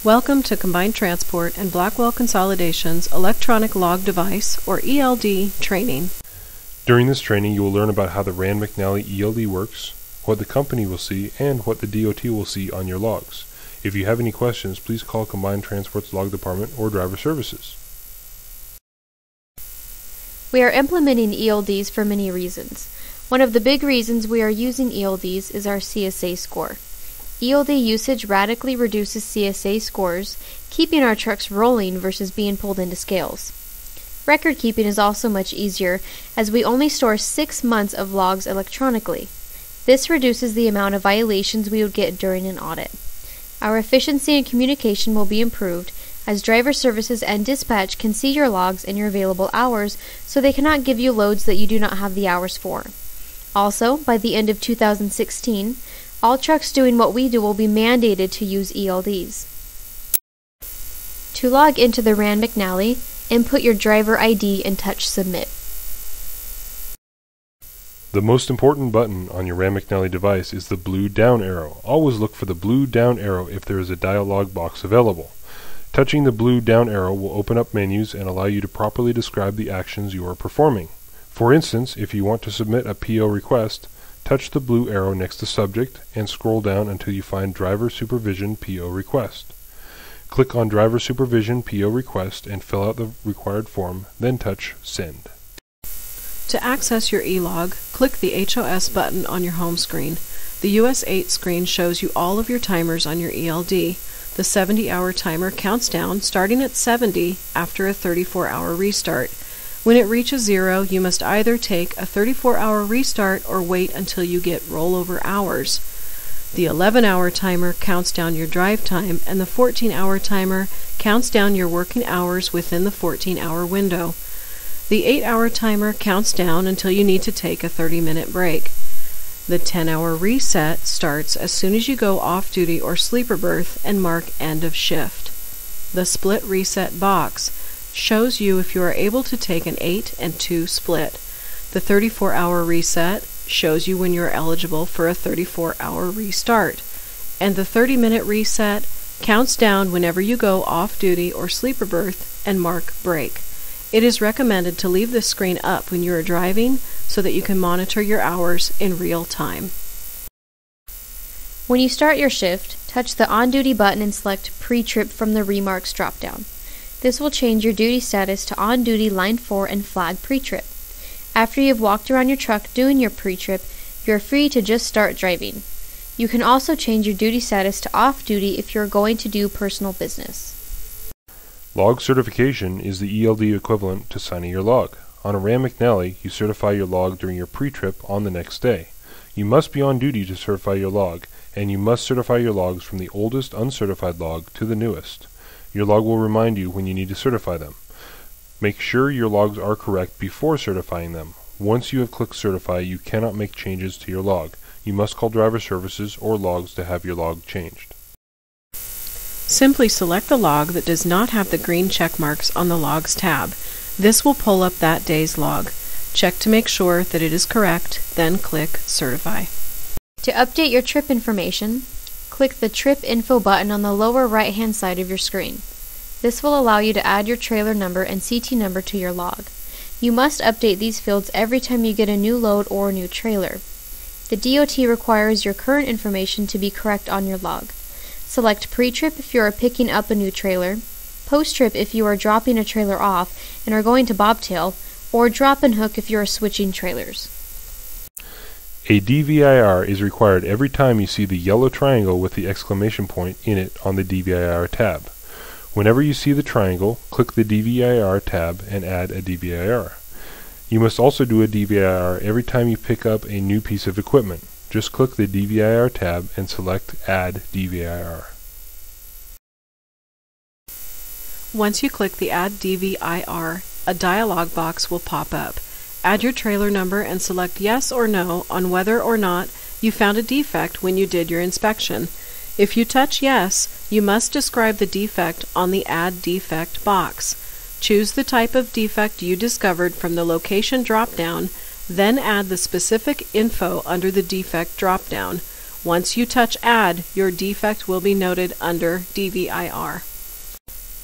Welcome to Combined Transport and Blackwell Consolidation's Electronic Log Device, or ELD, training. During this training, you will learn about how the McNally ELD works, what the company will see, and what the DOT will see on your logs. If you have any questions, please call Combined Transport's Log Department or Driver Services. We are implementing ELDs for many reasons. One of the big reasons we are using ELDs is our CSA score. ELD usage radically reduces CSA scores, keeping our trucks rolling versus being pulled into scales. Record keeping is also much easier, as we only store 6 months of logs electronically. This reduces the amount of violations we would get during an audit. Our efficiency and communication will be improved, as driver services and dispatch can see your logs and your available hours, so they cannot give you loads that you do not have the hours for. Also, by the end of 2016, all trucks doing what we do will be mandated to use ELDs. To log into the McNally, input your driver ID and touch Submit. The most important button on your McNally device is the blue down arrow. Always look for the blue down arrow if there is a dialog box available. Touching the blue down arrow will open up menus and allow you to properly describe the actions you are performing. For instance, if you want to submit a PO request, touch the blue arrow next to Subject and scroll down until you find Driver Supervision PO Request. Click on Driver Supervision PO Request and fill out the required form, then touch Send. To access your e-log, click the HOS button on your home screen. The US 8 screen shows you all of your timers on your ELD. The 70-hour timer counts down, starting at 70 after a 34-hour restart. When it reaches 0, you must either take a 34-hour restart or wait until you get rollover hours. The 11-hour timer counts down your drive time, and the 14-hour timer counts down your working hours within the 14-hour window. The 8-hour timer counts down until you need to take a 30-minute break. The 10-hour reset starts as soon as you go off-duty or sleeper berth and mark end of shift. The split reset box shows you if you are able to take an 8 and 2 split. The 34-hour reset shows you when you are eligible for a 34-hour restart. And the 30-minute reset counts down whenever you go off-duty or sleeper berth and mark break. It is recommended to leave this screen up when you are driving so that you can monitor your hours in real time. When you start your shift, touch the On-Duty button and select Pre-Trip from the Remarks drop-down. This will change your duty status to On-Duty Line 4 and flag Pre-Trip. After you have walked around your truck doing your pre-trip, you are free to just start driving. You can also change your duty status to off-duty if you are going to do personal business. Log certification is the ELD equivalent to signing your log. On a McNally, you certify your log during your pre-trip on the next day. You must be on duty to certify your log, and you must certify your logs from the oldest uncertified log to the newest. Your log will remind you when you need to certify them. Make sure your logs are correct before certifying them. Once you have clicked Certify, you cannot make changes to your log. You must call Driver Services or Logs to have your log changed. Simply select the log that does not have the green check marks on the Logs tab. This will pull up that day's log. Check to make sure that it is correct, then click Certify. To update your trip information, click the Trip Info button on the lower right-hand side of your screen. This will allow you to add your trailer number and CT number to your log. You must update these fields every time you get a new load or a new trailer. The DOT requires your current information to be correct on your log. Select Pre-Trip if you are picking up a new trailer, Post-Trip if you are dropping a trailer off and are going to bobtail, or Drop and Hook if you are switching trailers. A DVIR is required every time you see the yellow triangle with the exclamation point in it on the DVIR tab. Whenever you see the triangle, click the DVIR tab and add a DVIR. You must also do a DVIR every time you pick up a new piece of equipment. Just click the DVIR tab and select Add DVIR. Once you click the Add DVIR, a dialog box will pop up. Add your trailer number and select Yes or No on whether or not you found a defect when you did your inspection. If you touch Yes, you must describe the defect on the Add Defect box. Choose the type of defect you discovered from the Location drop-down, then add the specific info under the Defect drop-down. Once you touch Add, your defect will be noted under DVIR.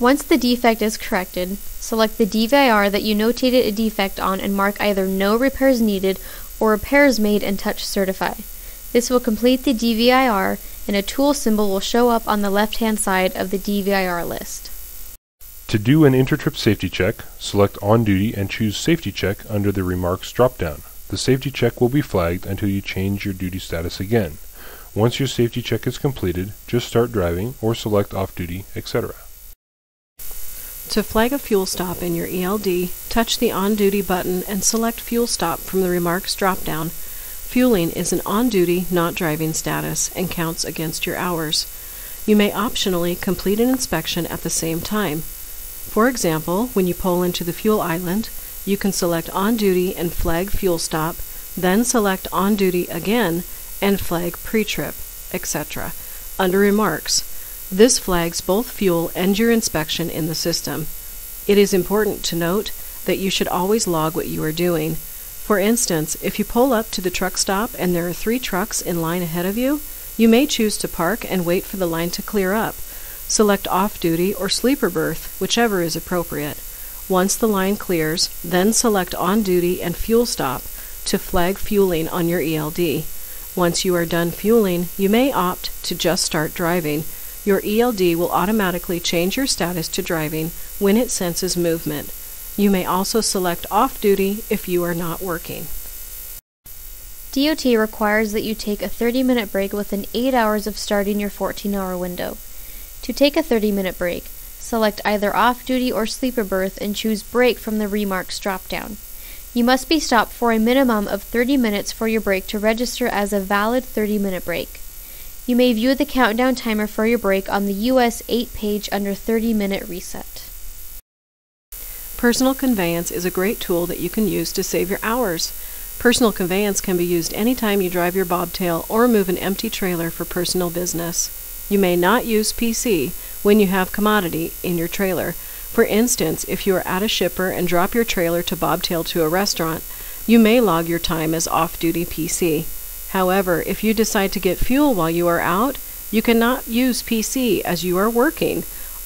Once the defect is corrected, select the DVIR that you notated a defect on and mark either No Repairs Needed or Repairs Made and touch Certify. This will complete the DVIR, and a tool symbol will show up on the left-hand side of the DVIR list. To do an intertrip safety check, select On Duty and choose Safety Check under the Remarks drop-down. The safety check will be flagged until you change your duty status again. Once your safety check is completed, just start driving or select Off Duty, etc. To flag a fuel stop in your ELD, touch the On Duty button and select Fuel Stop from the Remarks drop-down. Fueling is an on-duty, not driving status and counts against your hours. You may optionally complete an inspection at the same time. For example, when you pull into the fuel island, you can select On Duty and flag Fuel Stop, then select On Duty again and flag Pre-Trip, etc. under Remarks. This flags both fuel and your inspection in the system. It is important to note that you should always log what you are doing. For instance, if you pull up to the truck stop and there are 3 trucks in line ahead of you, you may choose to park and wait for the line to clear up. Select Off-Duty or Sleeper Berth, whichever is appropriate. Once the line clears, then select On Duty and Fuel Stop to flag fueling on your ELD. Once you are done fueling, you may opt to just start driving. Your ELD will automatically change your status to driving when it senses movement. You may also select Off Duty if you are not working. DOT requires that you take a 30-minute break within 8 hours of starting your 14-hour window. To take a 30-minute break, select either Off Duty or Sleeper Berth and choose Break from the Remarks drop-down. You must be stopped for a minimum of 30 minutes for your break to register as a valid 30-minute break. You may view the countdown timer for your break on the US 8 page under 30-minute reset. Personal conveyance is a great tool that you can use to save your hours. Personal conveyance can be used anytime you drive your bobtail or move an empty trailer for personal business. You may not use PC when you have commodity in your trailer. For instance, if you are at a shipper and drop your trailer to bobtail to a restaurant, you may log your time as off-duty PC. However, if you decide to get fuel while you are out, you cannot use PC as you are working.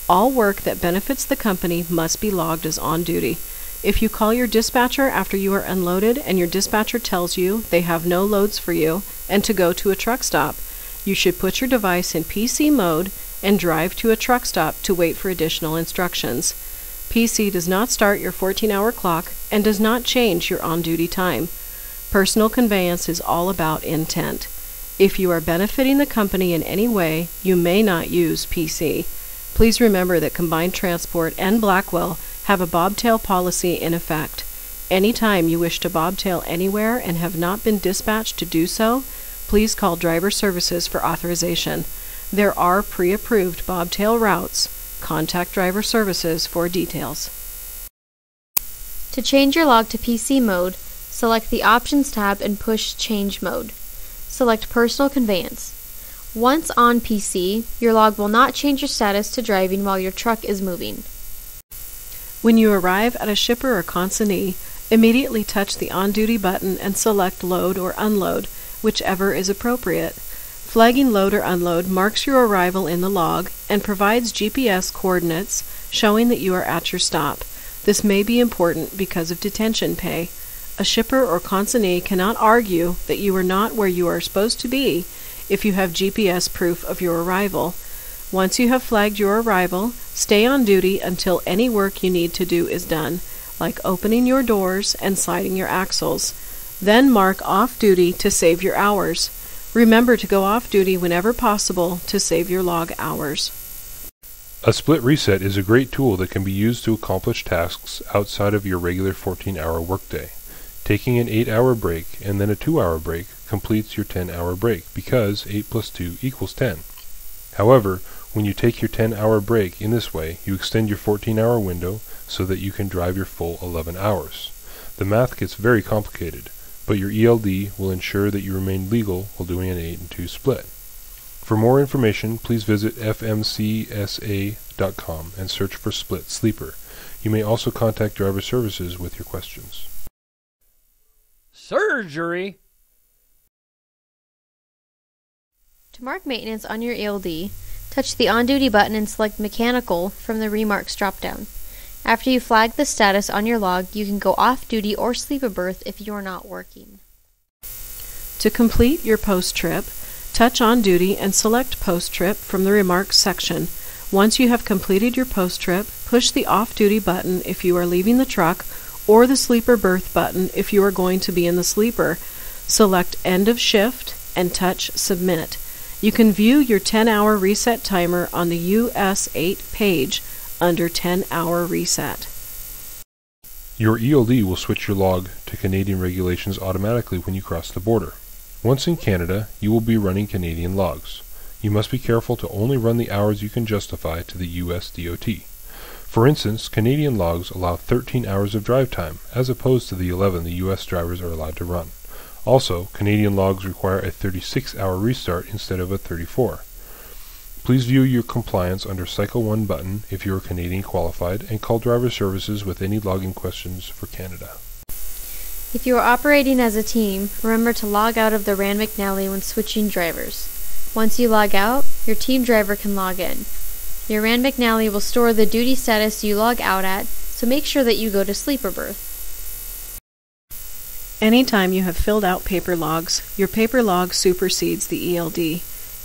All work that benefits the company must be logged as on duty. If you call your dispatcher after you are unloaded and your dispatcher tells you they have no loads for you and to go to a truck stop, you should put your device in PC mode and drive to a truck stop to wait for additional instructions. PC does not start your 14-hour clock and does not change your on-duty time. Personal conveyance is all about intent. If you are benefiting the company in any way, you may not use PC. Please remember that Combined Transport and Blackwell have a bobtail policy in effect. Anytime you wish to bobtail anywhere and have not been dispatched to do so, please call Driver Services for authorization. There are pre-approved bobtail routes. Contact Driver Services for details. To change your log to PC mode, select the Options tab and push Change Mode. Select Personal Conveyance. Once on PC, your log will not change your status to driving while your truck is moving. When you arrive at a shipper or consignee, immediately touch the on-duty button and select Load or Unload, whichever is appropriate. Flagging Load or Unload marks your arrival in the log and provides GPS coordinates showing that you are at your stop. This may be important because of detention pay. A shipper or consignee cannot argue that you are not where you are supposed to be if you have GPS proof of your arrival. Once you have flagged your arrival, stay on duty until any work you need to do is done, like opening your doors and sliding your axles. Then mark off duty to save your hours. Remember to go off duty whenever possible to save your log hours. A split reset is a great tool that can be used to accomplish tasks outside of your regular 14-hour workday. Taking an 8-hour break and then a 2-hour break completes your 10-hour break because 8 plus 2 equals 10. However, when you take your 10-hour break in this way, you extend your 14-hour window so that you can drive your full 11 hours. The math gets very complicated, but your ELD will ensure that you remain legal while doing an 8 and 2 split. For more information, please visit fmcsa.com and search for Split Sleeper. You may also contact Driver Services with your questions. Surgery? To mark maintenance on your ELD, touch the On-Duty button and select Mechanical from the Remarks drop-down. After you flag the status on your log, you can go off-duty or sleep a berth if you're not working. To complete your post-trip, touch On Duty and select Post-Trip from the Remarks section. Once you have completed your post-trip, push the Off-Duty button if you are leaving the truck, or the Sleeper Berth button if you are going to be in the sleeper. Select End of Shift and touch Submit. You can view your 10-hour reset timer on the US 8 page under 10-hour reset. Your ELD will switch your log to Canadian regulations automatically when you cross the border. Once in Canada, you will be running Canadian logs. You must be careful to only run the hours you can justify to the US DOT. For instance, Canadian logs allow 13 hours of drive time, as opposed to the 11 the US drivers are allowed to run. Also, Canadian logs require a 36-hour restart instead of a 34. Please view your compliance under Cycle 1 button if you are Canadian qualified, and call driver services with any logging questions for Canada. If you are operating as a team, remember to log out of the Rand McNally when switching drivers. Once you log out, your team driver can log in. Your Rand McNally will store the duty status you log out at, so make sure that you go to sleeper berth. Anytime you have filled out paper logs, your paper log supersedes the ELD.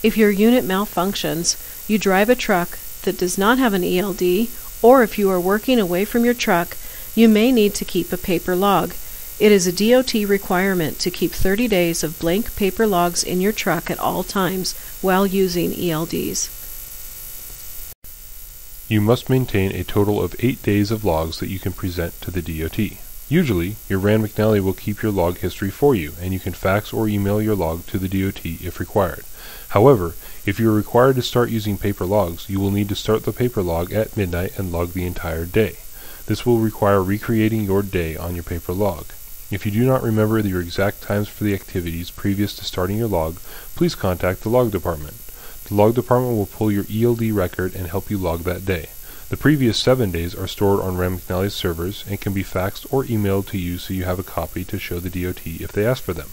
If your unit malfunctions, you drive a truck that does not have an ELD, or if you are working away from your truck, you may need to keep a paper log. It is a DOT requirement to keep 30 days of blank paper logs in your truck at all times while using ELDs. You must maintain a total of 8 days of logs that you can present to the DOT. Usually, your Rand McNally will keep your log history for you, and you can fax or email your log to the DOT if required. However, if you are required to start using paper logs, you will need to start the paper log at midnight and log the entire day. This will require recreating your day on your paper log. If you do not remember your exact times for the activities previous to starting your log, please contact the log department. The log department will pull your ELD record and help you log that day. The previous 7 days are stored on Rand McNally's servers and can be faxed or emailed to you so you have a copy to show the DOT if they ask for them.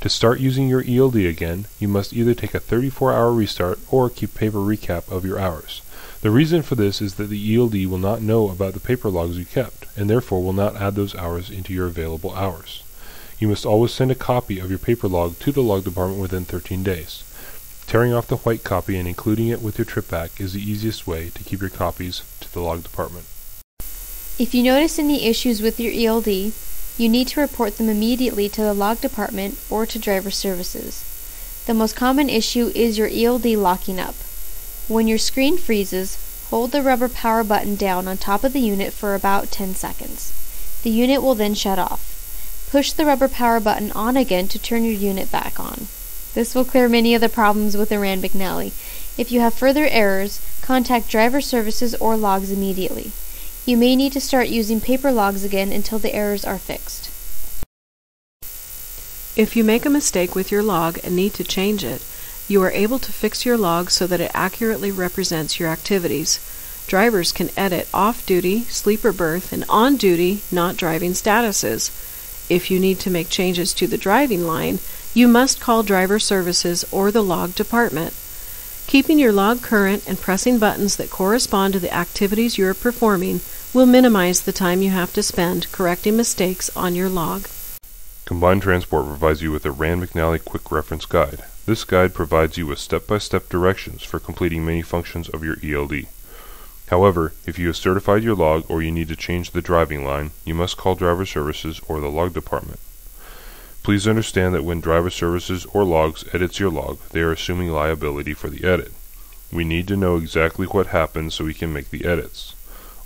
To start using your ELD again, you must either take a 34-hour restart or keep paper recap of your hours. The reason for this is that the ELD will not know about the paper logs you kept, and therefore will not add those hours into your available hours. You must always send a copy of your paper log to the log department within 13 days. Tearing off the white copy and including it with your trip back is the easiest way to keep your copies to the log department. If you notice any issues with your ELD, you need to report them immediately to the log department or to driver services. The most common issue is your ELD locking up. When your screen freezes, hold the rubber power button down on top of the unit for about 10 seconds. The unit will then shut off. Push the rubber power button on again to turn your unit back on. This will clear many of the problems with the Rand McNally. If you have further errors, contact driver services or logs immediately. You may need to start using paper logs again until the errors are fixed. If you make a mistake with your log and need to change it, you are able to fix your log so that it accurately represents your activities. Drivers can edit off-duty, sleeper berth, and on-duty, not driving statuses. If you need to make changes to the driving line, you must call driver services or the log department. Keeping your log current and pressing buttons that correspond to the activities you are performing will minimize the time you have to spend correcting mistakes on your log. Combined Transport provides you with a Rand McNally Quick Reference Guide. This guide provides you with step-by-step directions for completing many functions of your ELD. However, if you have certified your log or you need to change the driving line, you must call driver services or the log department. Please understand that when driver services or logs edits your log, they are assuming liability for the edit. We need to know exactly what happened so we can make the edits.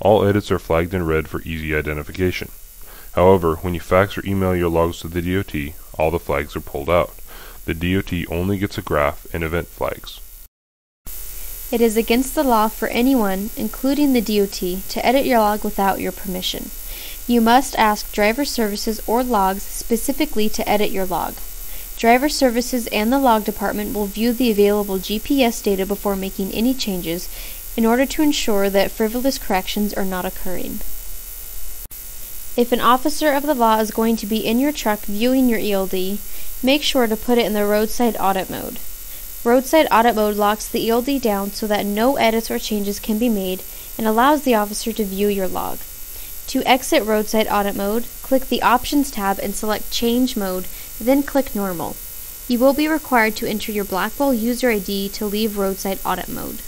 All edits are flagged in red for easy identification. However, when you fax or email your logs to the DOT, all the flags are pulled out. The DOT only gets a graph and event flags. It is against the law for anyone, including the DOT, to edit your log without your permission. You must ask driver services or logs specifically to edit your log. Driver services and the log department will view the available GPS data before making any changes in order to ensure that frivolous corrections are not occurring. If an officer of the law is going to be in your truck viewing your ELD, make sure to put it in the roadside audit mode. Roadside Audit Mode locks the ELD down so that no edits or changes can be made and allows the officer to view your log. To exit Roadside Audit Mode, click the Options tab and select Change Mode, then click Normal. You will be required to enter your Blackwell user ID to leave Roadside Audit Mode.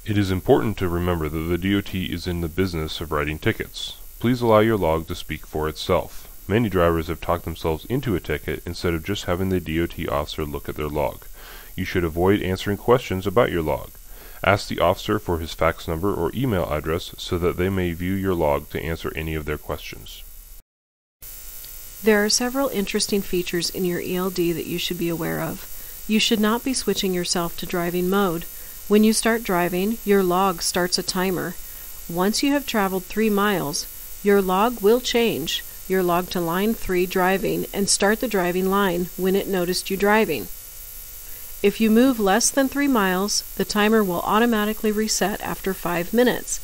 It is important to remember that the DOT is in the business of writing tickets. Please allow your log to speak for itself. Many drivers have talked themselves into a ticket instead of just having the DOT officer look at their log. You should avoid answering questions about your log. Ask the officer for his fax number or email address so that they may view your log to answer any of their questions. There are several interesting features in your ELD that you should be aware of. You should not be switching yourself to driving mode. When you start driving, your log starts a timer. Once you have traveled 3 miles, your log will change your log to line 3 driving and start the driving line when it noticed you driving. If you move less than 3 miles, the timer will automatically reset after 5 minutes.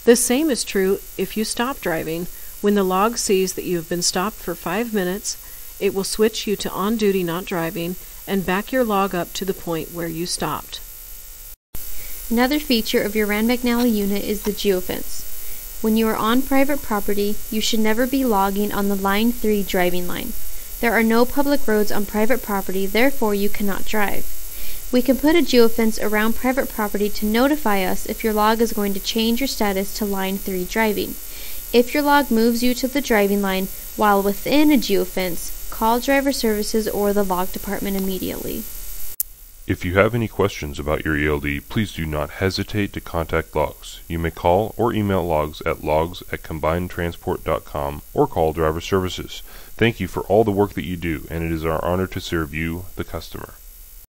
The same is true if you stop driving. When the log sees that you have been stopped for 5 minutes, it will switch you to on duty not driving and back your log up to the point where you stopped. Another feature of your Rand McNally unit is the geofence. When you are on private property, you should never be logging on the line 3 driving line. There are no public roads on private property, therefore you cannot drive. We can put a geofence around private property to notify us if your log is going to change your status to line 3 driving. If your log moves you to the driving line while within a geofence, call driver services or the log department immediately. If you have any questions about your ELD, please do not hesitate to contact Logs. You may call or email Logs at logs@combinedtransport.com or call driver services. Thank you for all the work that you do, and it is our honor to serve you, the customer.